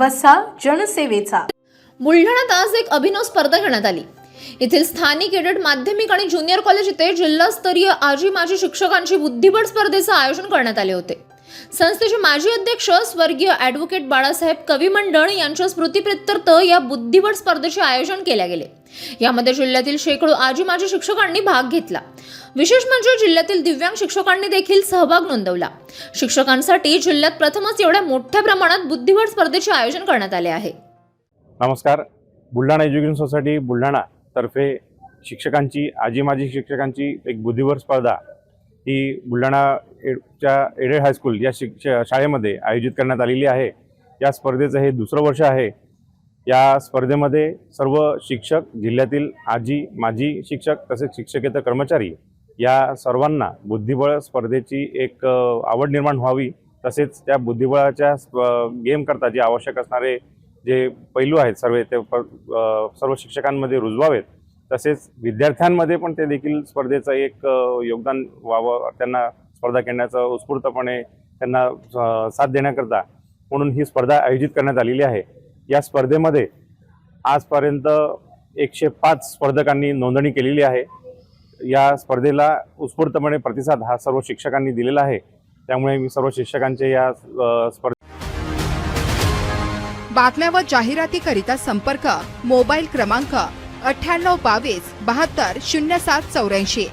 वसा जनसेवेचा। बुलढाण्यात आज एक अभिनव स्पर्धा घेण्यात आली। येथील स्थानिक एडेड माध्यमिक आणि ज्युनियर कॉलेज येथे जिल्हास्तरीय आजी माजी शिक्षकांची बुद्धिबळ स्पर्धेचे आयोजन करण्यात आले होते। संस्थेचे माजी अध्यक्ष स्वर्गीय ॲडव्होकेट बाळासाहेब कवी मंडळ यांच्या स्मृतिप्रित्यर्थ या बुद्धिबळ स्पर्धेचे आयोजन केले गेले। यामध्ये जिल्ह्यातील शेकडो आजी माजी शिक्षकांनी भाग घेतला। विशेष म्हणजे जिल्ह्यातील दिव्यांग शिक्षकांनी देखील सहभाग नोंदवला। शिक्षकांसाठी जिल्ह्यात प्रथमच एवढ्या मोठ्या प्रमाणात बुद्धिबळ स्पर्धेचे आयोजन करण्यात आले आहे। नमस्कार। बुलढाणा एज्युकेशन सोसायटी बुलढाणा तर्फे शिक्षकांची आजी माजी शिक्षकांची एक बुद्धिबळ स्पर्धा ही बुलढाणाच्या एडेड हायस्कूल या शाळेमध्ये आयोजित करण्यात आलेली आहे। या स्पर्धेचं हे दुसरं वर्ष आहे। या स्पर्धेमध्ये सर्व शिक्षक, जिल्ह्यातील आजी माजी शिक्षक तसेच शिक्षकेतर कर्मचारी या सर्वांना बुद्धिबळ स्पर्धेची एक आवड निर्माण व्हावी, तसेच त्या बुद्धिबळाच्या गेम करता जे आवश्यक असणारे जे पैलू आहेत सर्व शिक्षकांमध्ये रुजवावेत, तसेच विद्यार्थ्यांमध्ये पण ते देखील स्पर्धेचं एक योगदान व्हावं, त्यांना स्पर्धा खेळण्याचं उत्स्फूर्तपणे त्यांना साथ देण्याकरता म्हणून ही स्पर्धा आयोजित करण्यात आलेली आहे। या स्पर्धेमध्ये आजपर्यंत 105 स्पर्धकांनी नोंदणी केलेली आहे। या स्पर्धेला उत्स्फूर्तपणे प्रतिसाद हा सर्व शिक्षकांनी दिलेला आहे। त्यामुळे मी सर्व शिक्षकांचे या स्पर्धे बातम्या व जाहिरातीकरिता संपर्क मोबाईल क्रमांक 9822 72 0784।